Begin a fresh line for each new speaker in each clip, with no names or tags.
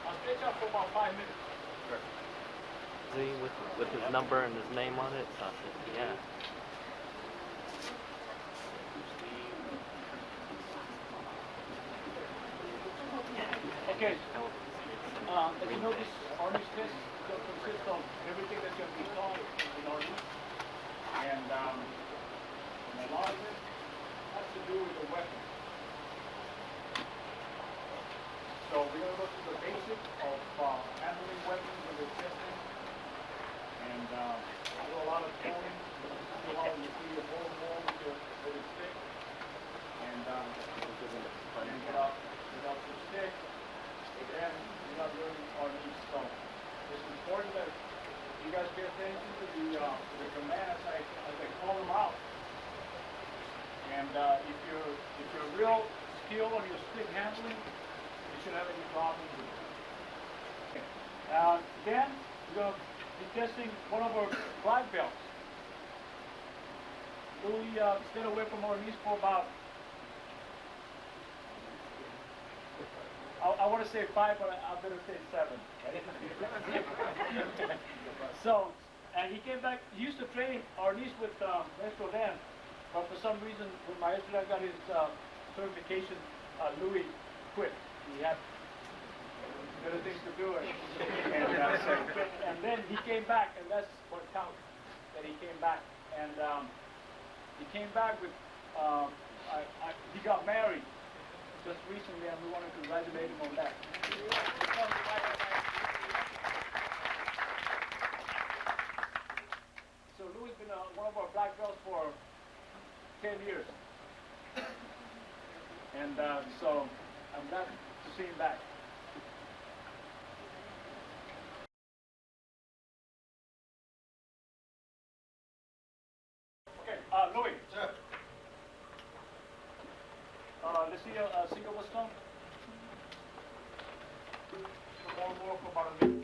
I'll stretch out for about 5 minutes.
With his number and his name on it. So I said, yeah.
Okay. As you know, this Arnis test consists of everything that's going to be taught in Arnis. And a lot of it has to do with the weapon. So we're going to go through the basics of handling weapons with the testing. And do a lot of toning. See how you see your more with your stick. And get out your stick. Again, you're not learning Arnis. So it's important that you guys pay attention to the commands as I call them out. And if you're real skilled on your stick handling, you shouldn't have any problems with it. Okay. Then we're going to be testing one of our black belts. Louis stayed away from Arnis for about, I want to say 5, but I better say 7. So, and he came back. He used to train Arnis with Maestro Dan, but for some reason, when Maestro Dan got his certification, Louis quit. He had better things to do. And then he came back, and that's what counts, that he came back. And he came back with, he got married just recently, and we want to congratulate him on that. So Louis has been one of our black belts for 10 years. And so I'm glad to see him back. Okay, Louis.
Sir.
Let's see a single whistle. More for about a minute.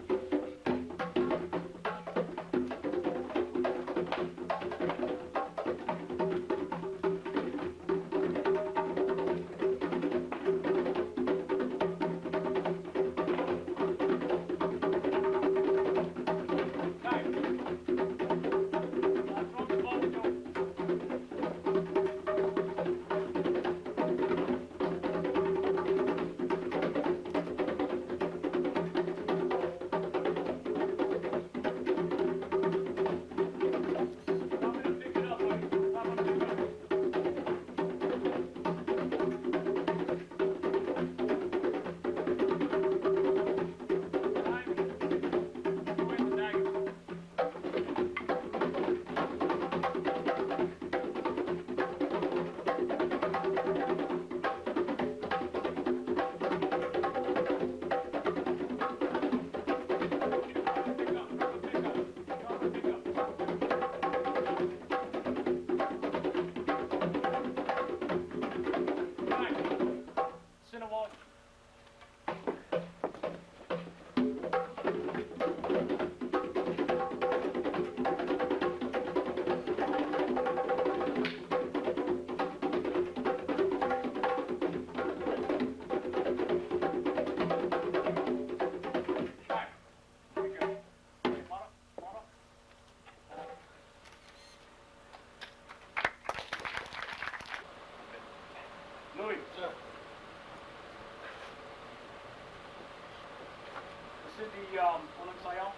Cindy Olensayo.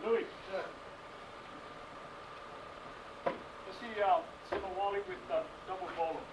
Louis. Sir. Let's see Silver Wally with double bowler.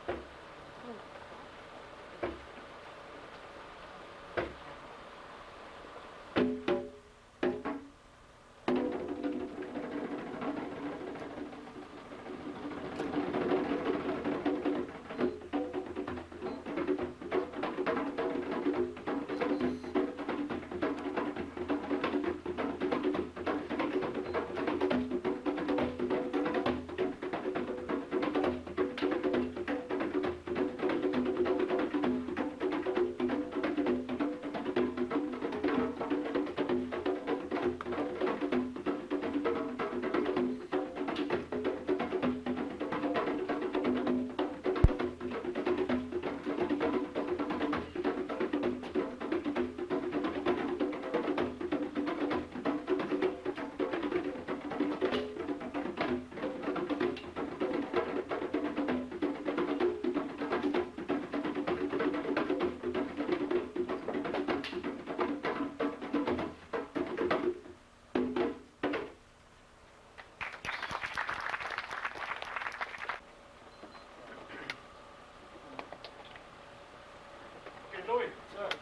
Louis. Sir. Do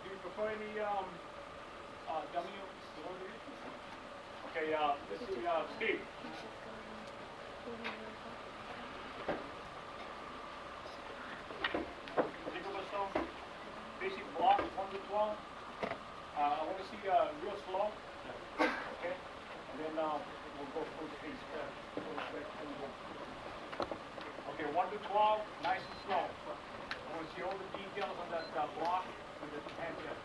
you prefer any W? Okay, this is Steve. Zigglestone, basic block, 1 to 12. I want to see real slow. Okay, and then we'll go full speed. Okay, 1 to 12, nice and slow. I want to see all the details on that block with the hand tip.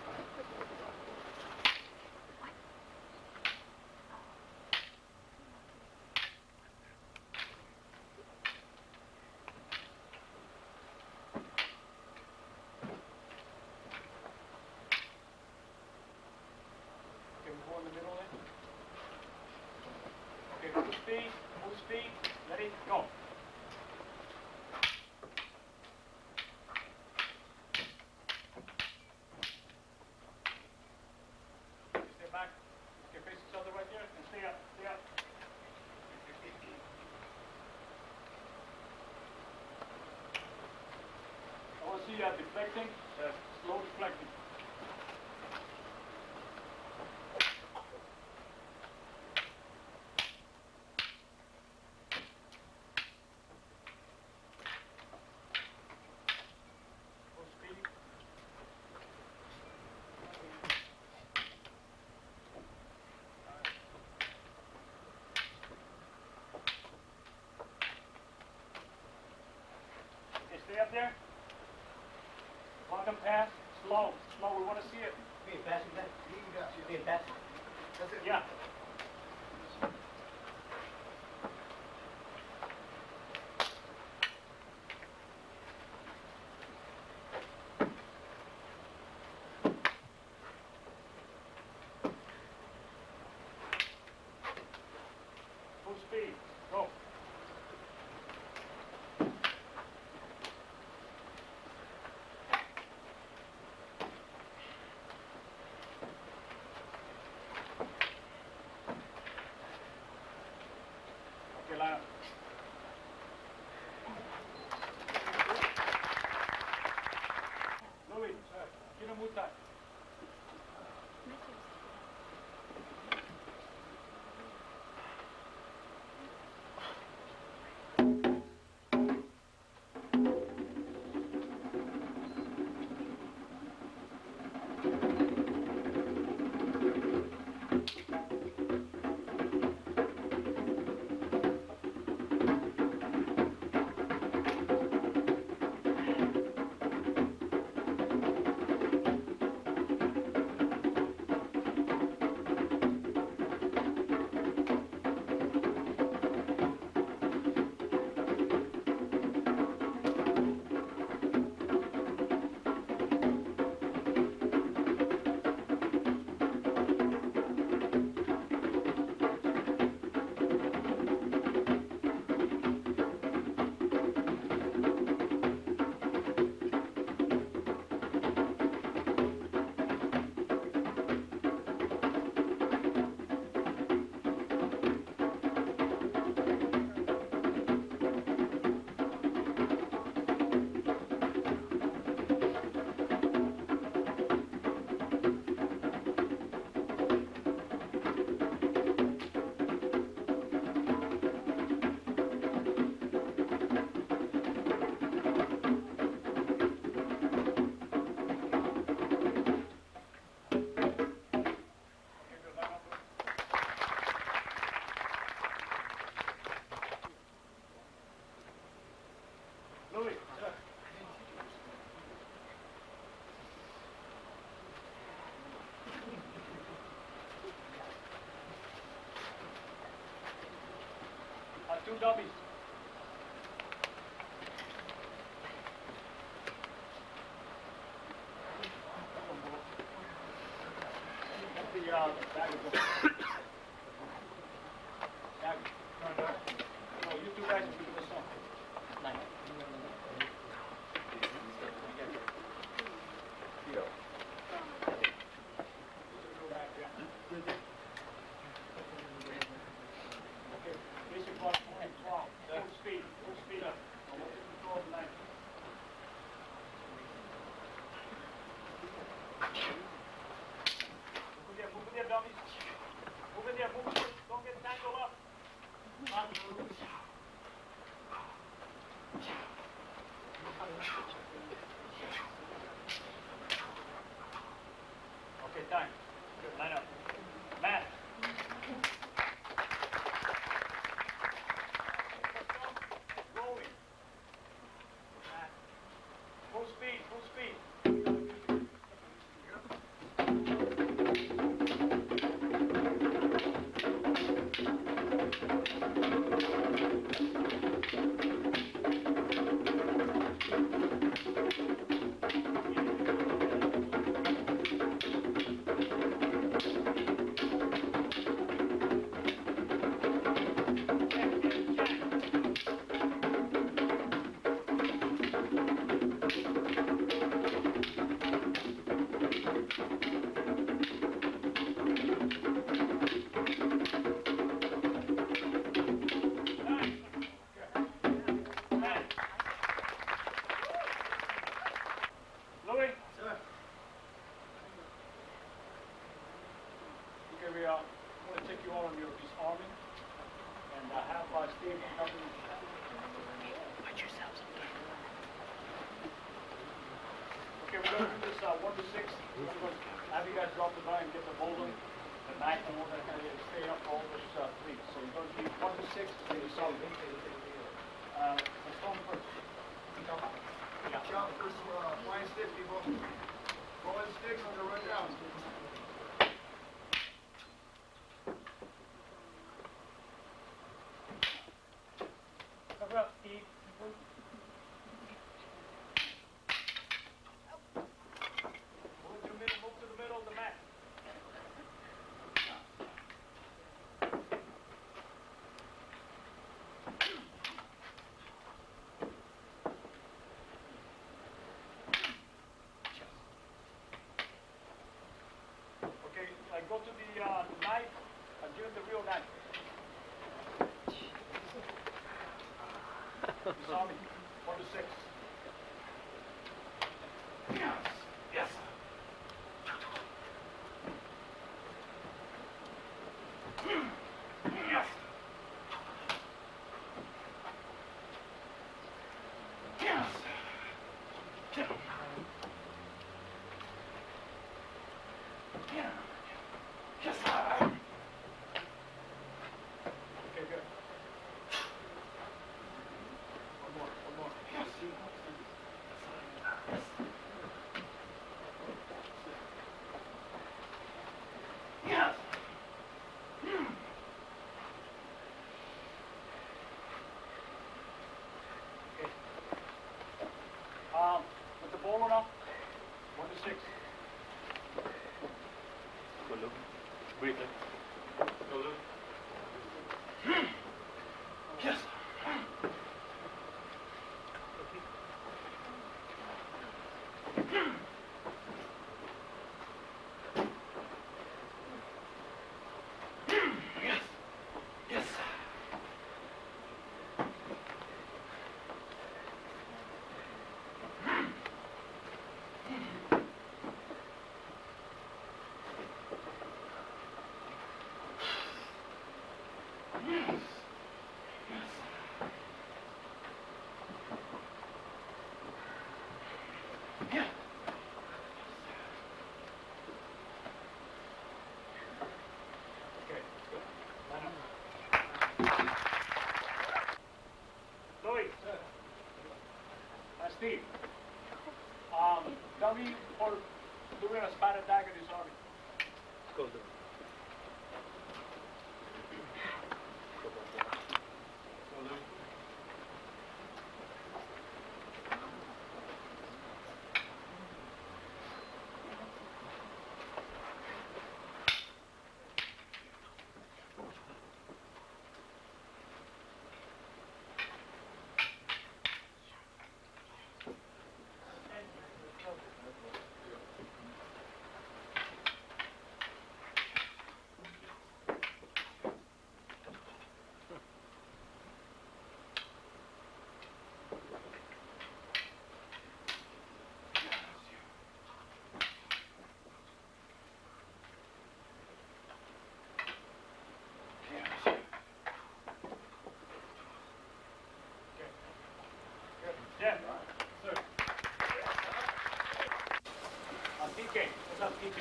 Okay, we'll go in the middle then. Okay, full speed, ready, go. Back. Okay, face each other right there and stay up, stay up. I want to see deflecting, slow deflecting. Full speed. Stay up there. Block and pass. Slow. Slow. We want to see it.
Hey, pass it back. Hey, pass it.
That's it. Yeah. Full speed. Go. Okay, line up. Louis, get him with that. two dummies. The bag is open. Bag, turn it around. No, you two guys will do this one. Okay, basic part 12. Full speed up. I want you to control the knife. Move in there, dummies. Move in there, move in there. Don't get tangled up. Okay, time. Good, line up. Matt. Rolling. Matt. Full speed, full speed. Louis? Sir. Okay, we are going to take you all on your disarming and have Steve come in.
Put yourselves up there.
Okay, we're going to do this 1 to 6. We're going to have you guys drop the gun and get the boulder, the knife, and we're going to stay up for all those 3. So you're going to be 1 to 6 to be solid. Let's go first. Jump, first flying stick, people. Rolling sticks on the run down.
Cover up, Steve.
Move to the middle of the mat. Okay, go to the knife and give him the real knife. You saw me? 1 to 6. Yes. Yes. Yes. Yes. Yes. Okay, good. One more. Yes. Yes. Okay. With the ball now, 1 to 6.
Go, Luke. Breathe in. Go, Luke.
Yes. Yes. Yeah. Okay, good. Line up. Louis. Sir. Steve. Dummy for doing a spat attack at his army.
Go, Luke. Go back there.
Full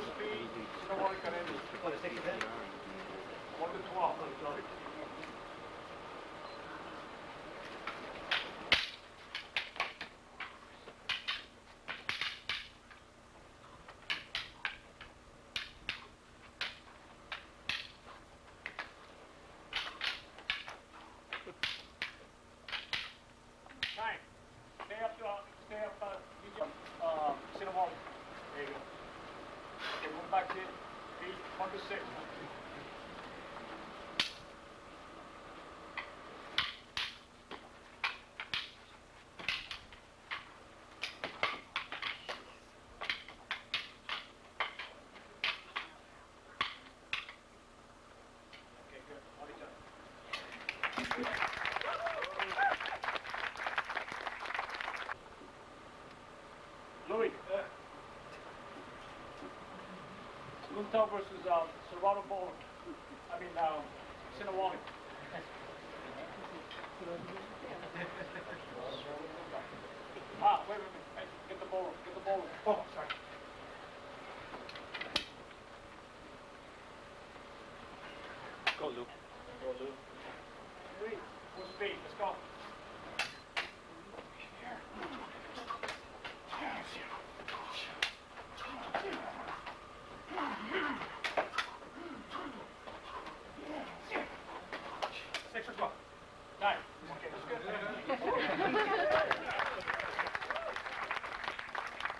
speed, Sinawali Canelo. 1 to 12. Time. Stay up, Sinawali. There you go. Okay, move back to 1 to 6. Okay, good. Body time. Louis. Luntal versus Serrano Bowler. Sinawali. Wait a minute. Hey, get the bowler. Get the bowler. Oh, sorry.
Go, Luke.
Go, Lou. Full speed. Let's go. Six or 12. 9. Okay, that's good.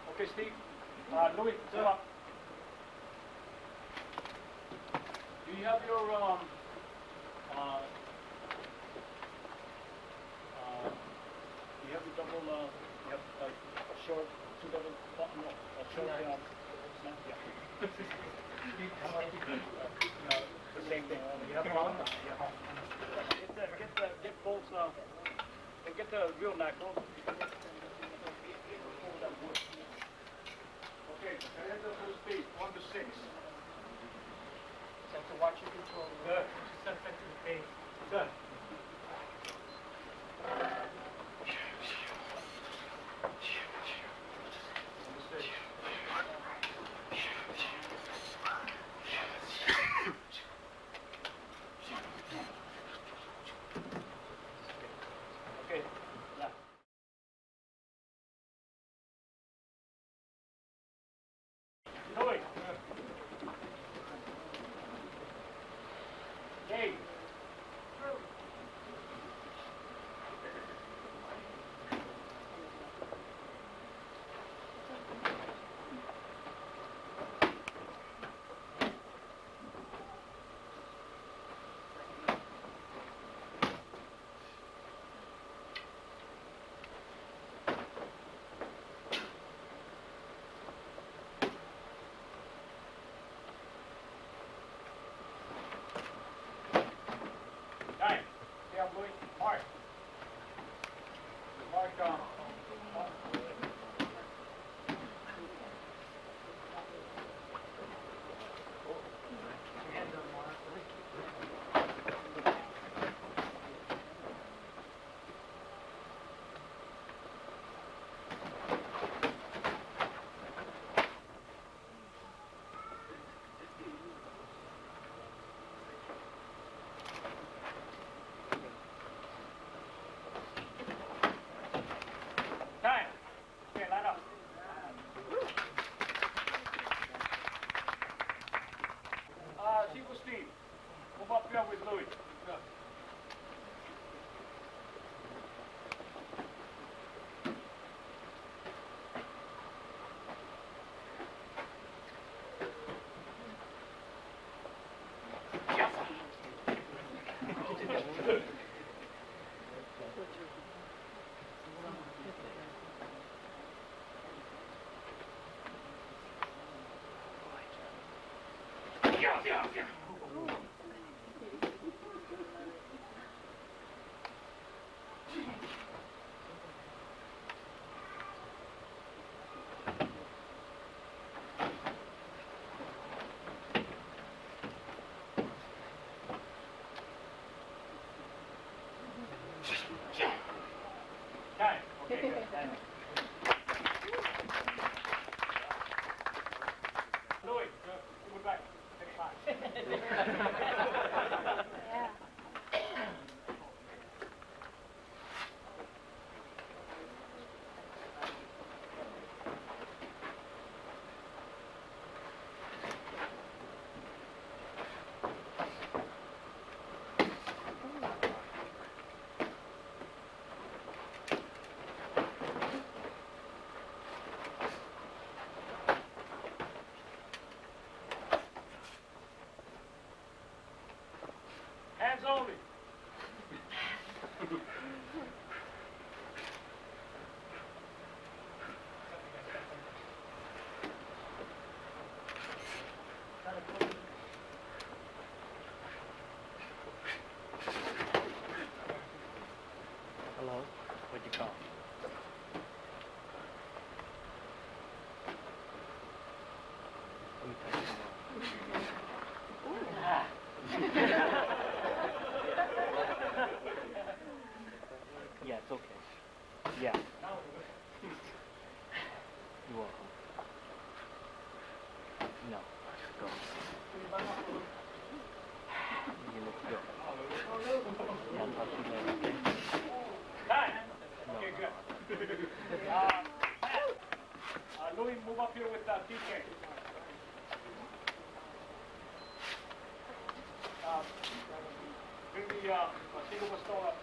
Okay, Steve. Louis, sit up. Do you have your, do you have the double, you have like a short, 2 double button, no, a short, yeah. The same thing. You have one? Yeah. Get both, and get the real knuckle. Okay, here's the full speed, 1 to 6.
Set to watch your control.
Good.
Set to the pace.
Good. Okay, left. Louis. Dave. Nine. Stay up, Louis. Mark. Mark,
Hands on one.
time.
What'd you call? Let me tell you Yeah, it's okay. Yeah. You're welcome. No. Go. You look good. Yeah, I'll talk to you later, okay?
Time.
No.
Okay, good. Louis, move up here with TK. Bring the single stone up.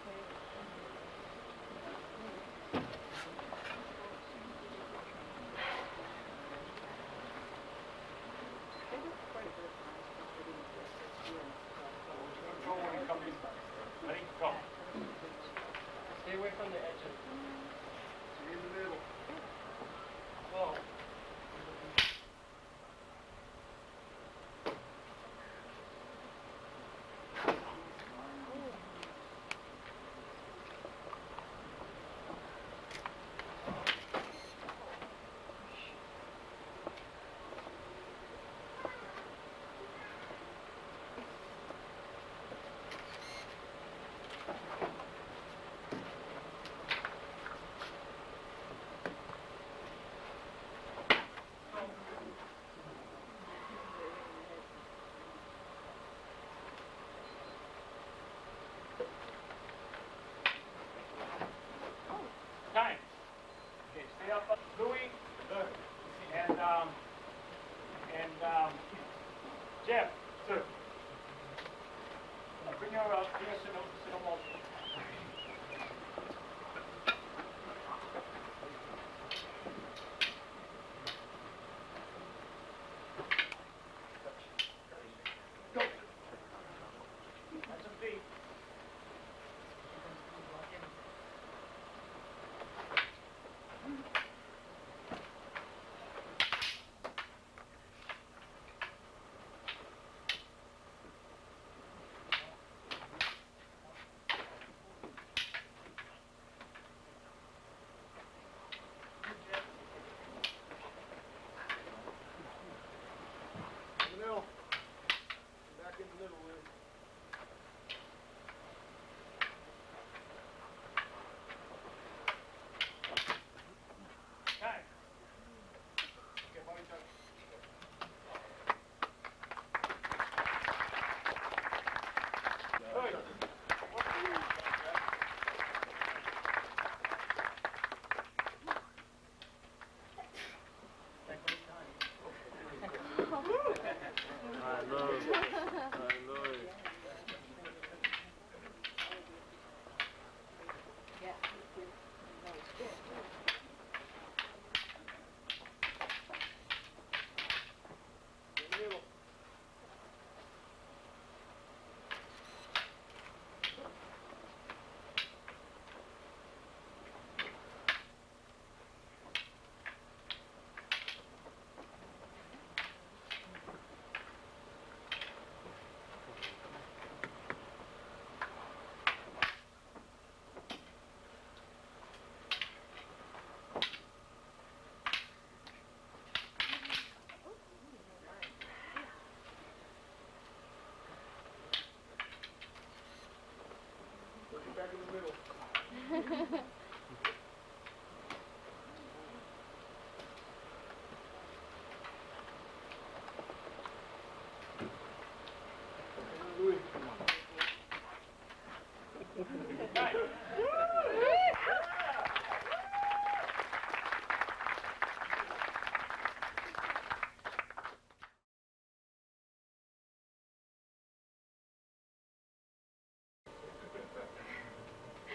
Control when you come in. Ready? Go.
Stay away from the edge of it.
In the middle.
Whoa.
Time. Okay, stay up. Louis, good. And Jeff, sir. Bring your cinema. Go. That's a beat. In the middle. Back in the middle, Liz. Time. Okay, body touch. Good.
I love it.
In the middle. Looking back in the middle. Louis. Nice.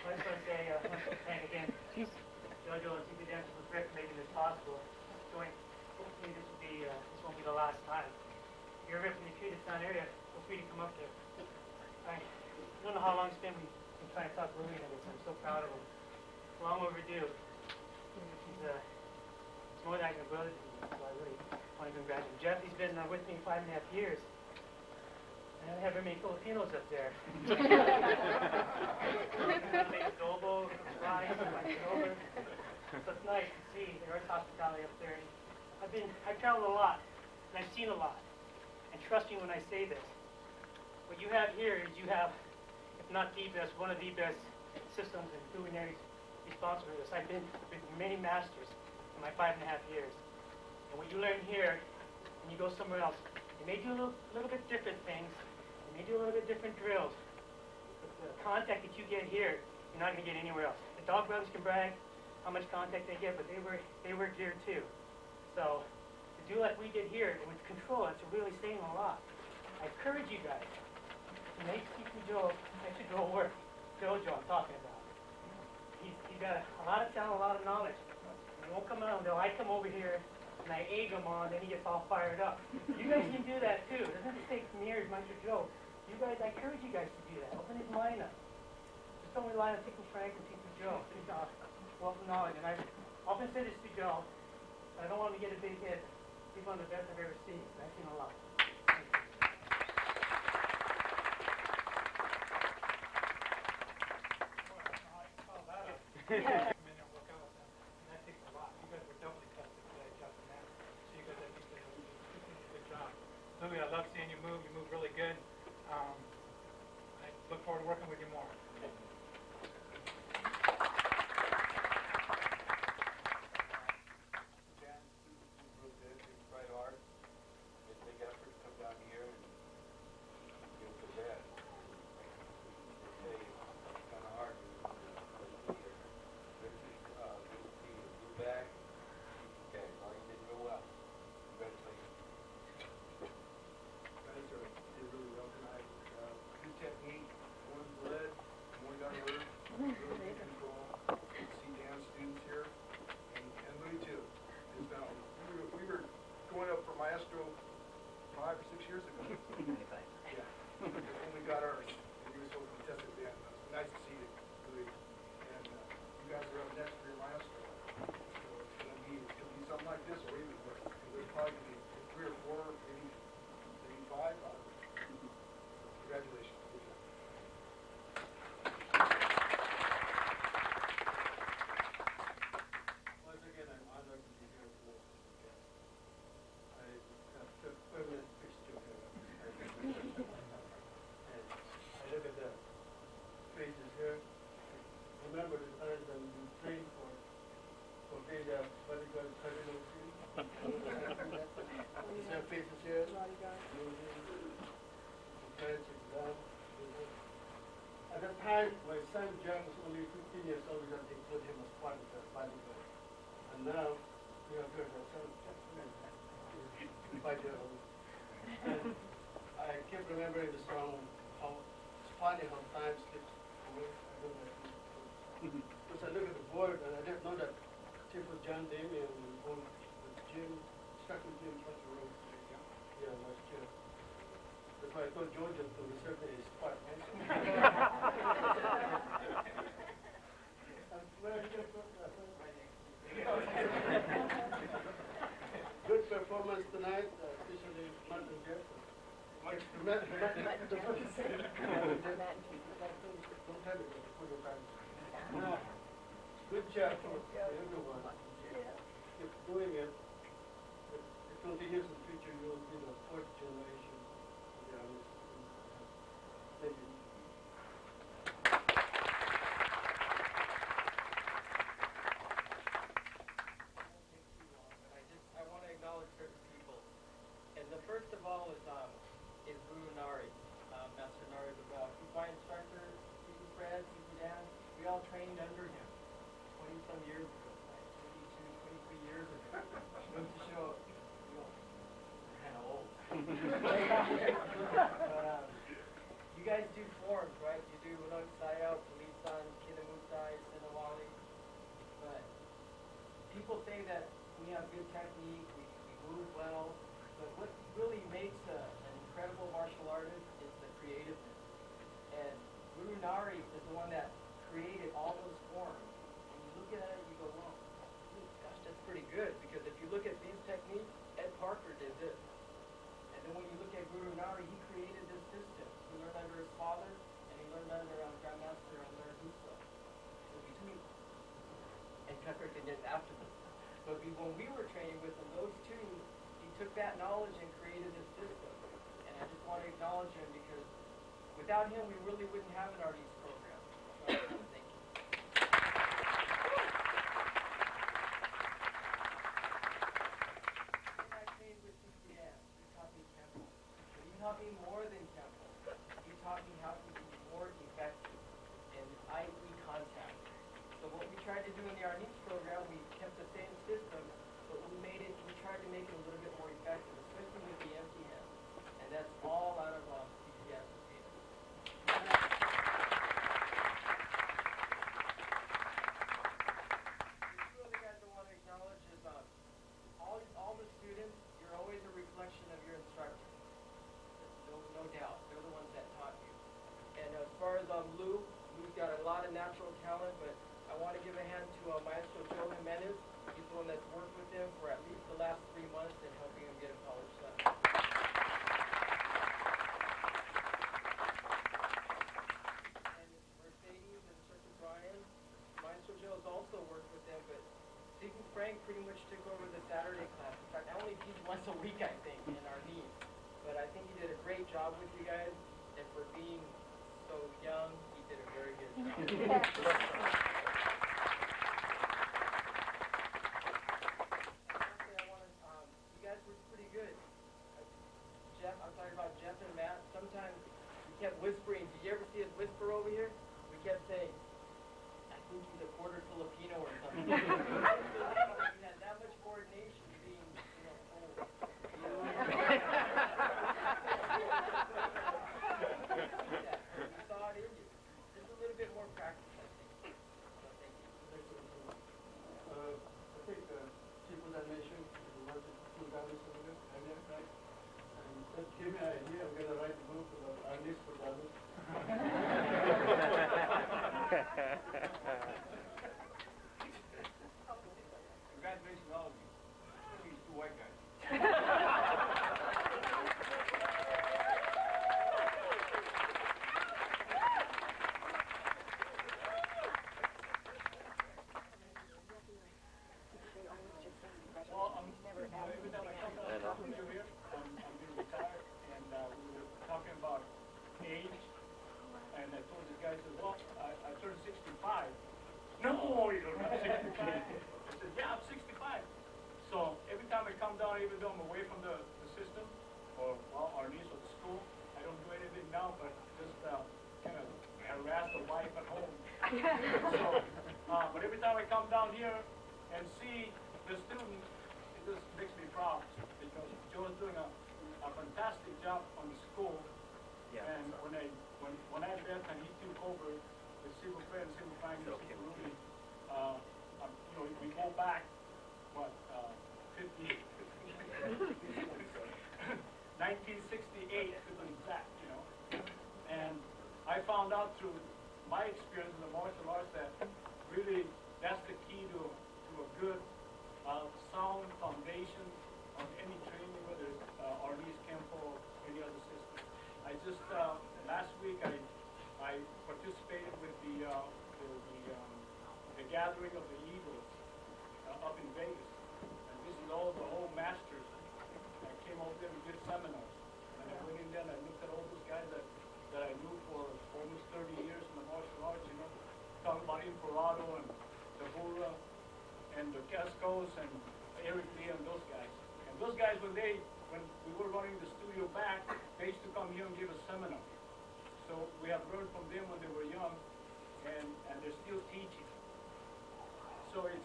I just want to say, thank again, Jojo and CP Dancers with Rick for making this possible. Hopefully this won't be the last time. If you're ever in the Puget Sound area, feel free to come up there. I don't know how long it's been we've been trying to talk Louis into this. I'm so proud of him. Long overdue. It's more than I can brother to me, so I really want to congratulate him. Jeff, he's been with me 5.5 years. I don't have very many Filipinos up there. Adobo, rice, guys can see, there is hospitality up there. And I've traveled a lot, and I've seen a lot. And trust me when I say this. What you have here is you have, if not the best, one of the best systems and luminaries responsible for this. I've been with many masters in my 5.5 years. And what you learn here, when you go somewhere else, they may do a little bit different things. They may do a little bit different drills. But the contact that you get here, you're not going to get anywhere else. The Dog Brothers can brag how much contact they get, but they work here too. So to do like we did here with control, it's really saying a lot. I encourage you guys to make Joe work. Jojo I'm talking about. He's got a lot of talent, a lot of knowledge. And he won't come out until I come over here and I egg him on, then he gets all fired up. You guys can do that too. It doesn't take me as much as Joe. You guys, I encourage you guys to do that. Open his mind up. Just don't rely on Tickle Frank and Tickle Joe. He's got wealth of knowledge. And I've often said this to Joe. I don't want him to get a big hit. He's one of the best I've ever seen. I've seen a lot. Come in and work out with them. And that takes a lot. You guys were doubly tested today, Jeff and Matt. So you guys have been doing a good job. Louis, I love seeing you move. You move really good. I look forward to working with you more.
Maestro 5 or 6 years ago. Yeah. When we got ours, and he was so contested then. It was nice to see you, Louis. And you guys are up next for your Maestro. So it's going to be something like this or even worse. There's probably going to be 3 or 4, maybe 5 out of it. Congratulations.
Once again, I'm honored to be here with you. I have a permanent fixture here. And I look at the faces here. Remember the times when you trained for being a bodyguard cardinal team? Is there faces here? Parents exam. At that time, my son John was only 15 years old, and they put him as part of the bodyguard. And now, we have heard our son, 5-year-old. And I keep remembering the song, how it's funny how time slips away. I don't know. Because I look at the board and I didn't know that Chief was John Damien and owned with Jim, stuck with Jim Fletcher Road. Yeah, last year. That's why I told Georgia to reserve a spot. Good performance tonight, especially Martin Jeff. Good job for everyone. Keep doing it. If 20 years in the future, you will be the 4th generation. Thank you.
I want to acknowledge certain people. And the first of all is Guru Nari, Master Nari Babao. He's my instructor, Tipu Fred, Tipu Dan. We all trained under him 20-some years ago, 22, 23 years ago. Went to show, we're kind of old. But, you guys do forms, right? You do Unang Sayaw, Tulisan, Kinamusai, Sinawali. But people say that we have good technique, we move well, but what really makes an incredible martial artist is the creativeness. And Guru Nari is the one that created all those forms. And you look at it, you go, well, gosh, that's pretty good, because if you look at these techniques, Ed Parker did this. And then when you look at Guru Nari, he created this system. He learned under his father, and he learned under Grandmaster Husa. So between, and Tucker did it after them. But when we were training with him, those two, he took that knowledge and created a system. And I just want to acknowledge him because without him, we really wouldn't have an RD's program. So I want to thank you. And I trained with CCS. He taught me Temple. But he taught me more than Temple. He taught me how to be more effective in eye-e contact. So what we tried to do in the RNEATS program, we kept the same system, but we tried to make it a little bit more effective, especially with the empty hand. And that's all out of CCS. The two other guys I want to acknowledge is all the students, you're always a reflection of your instructor. No doubt. They're the ones that taught you. And as far as Lou's got a lot of natural talent, but I want to give a hand to Maestro Joe Jimenez. He's the one that's worked with him for at least the last 3 months and helping him get a college set. And Mercedes and Instructor Brian, Maestro Joe has also worked with them, but Stephen Frank pretty much took over the Saturday class. In fact, I only teach once a week, I think, in our needs. But I think he did a great job with you guys, and for being so young, he did a very good job. You guys were pretty good. Jeff, I'm talking about Jeff and Matt. Sometimes we kept whispering. Did you ever see us whisper over here? We kept saying, I think he's a quarter Filipino or something. We had that much coordination being, old. We saw it in you. Just a little bit more practice, I think. So thank you.
I think Chief was that nation, we wanted to do that in Senegal, and that gave me an idea. I'm going to write a book about our needs for David.
Congratulations to all of you. These two white guys. Well, every time I come down here, I'm being retired, and we were talking about age, and I told this guy, I said, well, I turned 65. No, you don't have 65. I said, yeah, I'm 65. So every time I come down, even though I'm away from the system, or, well, our niece or the school, I don't do anything now, but just kind of harass the wife at home. So, but every time I come down here and see the students, it just makes me proud, because Joe's doing a fantastic job on the school. Yeah, and when I left and he took over the civil friend, civil finance, civil Ruby, we go back, what, 1968 to be exact, And I found out through my experience in the martial arts that really that's the key to a good, sound foundation of any training, whether it's RD's Kempo or any other system. I just last week I participated with the gathering of the Eagles up in Vegas, and this is all the whole masters. I came over there and did seminars, and I went in there and I looked at all those guys that I knew for almost 30 years in the martial arts. Talking about Imperato and the Bura and the Cascos and Eric Lee and those guys. And those guys, when we were running the studio back, they used to come here and give a seminar. So we have learned from them when they were young, and they're still teaching. So it's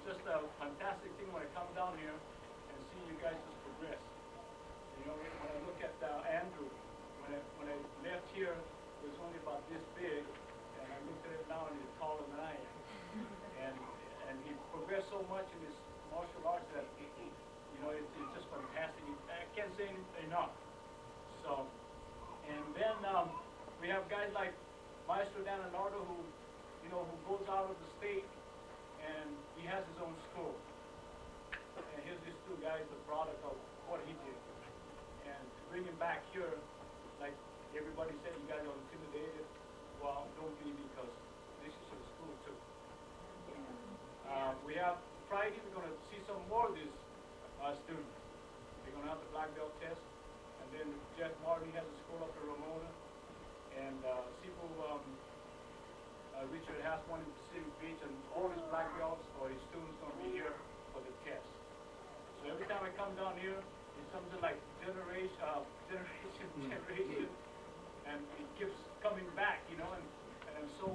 just a fantastic thing when I come down here and see you guys just progress. When I look at Andrew, when I left here, it was only about this big, and I looked at it now and he's taller than I am. And he progressed so much in his martial arts that it's just fantastic. I can't say enough. So, and then we have guys like Maestro Dan Leonardo who goes out of the state and he has his own school. And here's these two guys, the product of what he did. And to bring him back here, like everybody said, you guys are intimidated. Well, don't be, because this is the school too. We have Friday, we're going to see some more of these students. They're going to have the black belt test. And then Jeff Martin has a school up in Ramona. And Sifu, Richard has one in Pacific Beach. And all his black belts or his students going to be here for the test. So every time I come down here, it's something like generation. And it keeps coming back, you know, and I'm so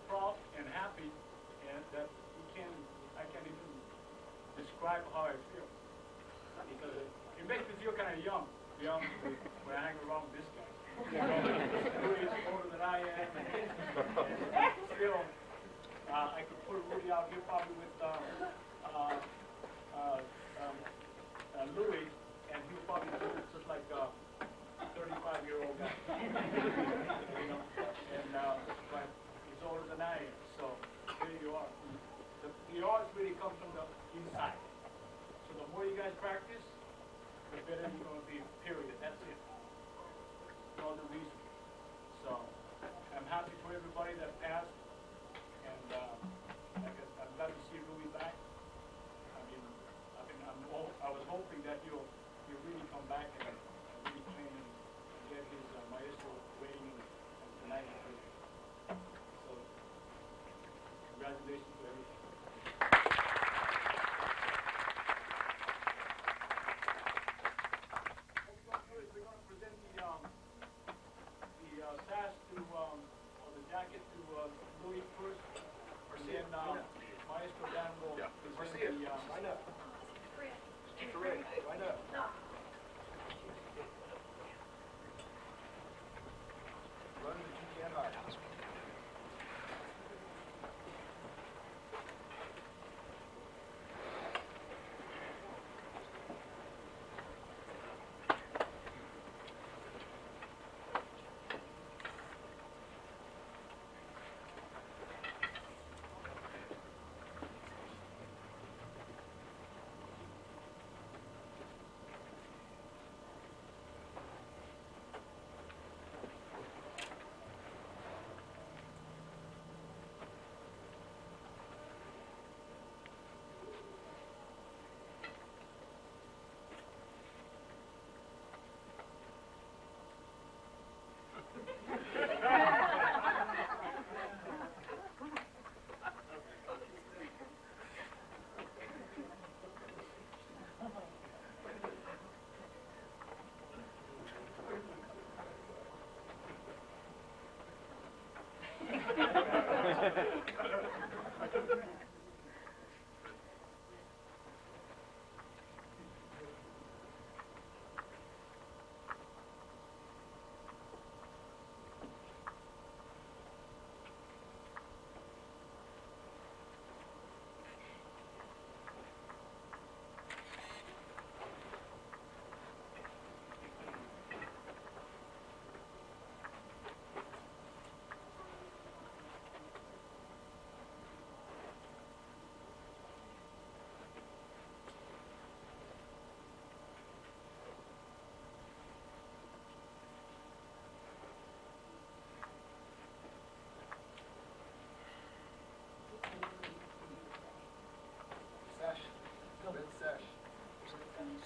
proud and happy and that I can't even describe how I feel. Because it makes me feel kind of young when I hang around this guy. Rudy is older than I am, and still, I could put Rudy out here probably with Louis, and he would probably do it just like 35-year-old guy. You know, and but he's older than I am, so here you are. The arts really comes from the inside. So the more you guys practice, the better you're going to be, period. That's it. No other reason. So I'm happy for everybody that passed, and I'm glad to see Ruby back. I mean, I was hoping that you'll really come back and really train and get his maestro waiting tonight. So congratulations to everybody. Sash to, or the jacket to Louis first, and then Maestro Dan will present the,
Line up. Correct. Line up. Run the GTN high.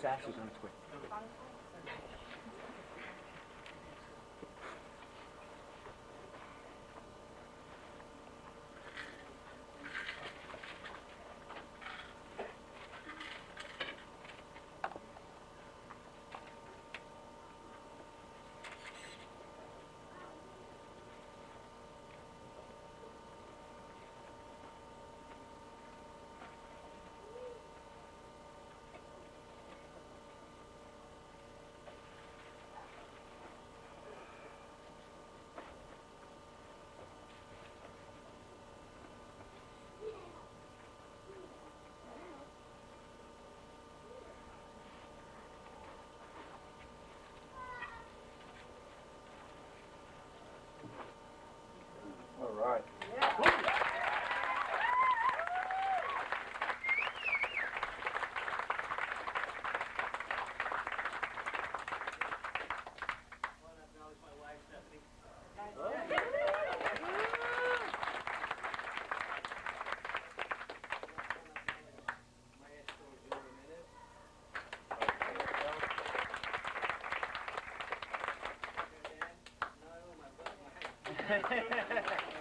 Sash is on its way.
Yeah.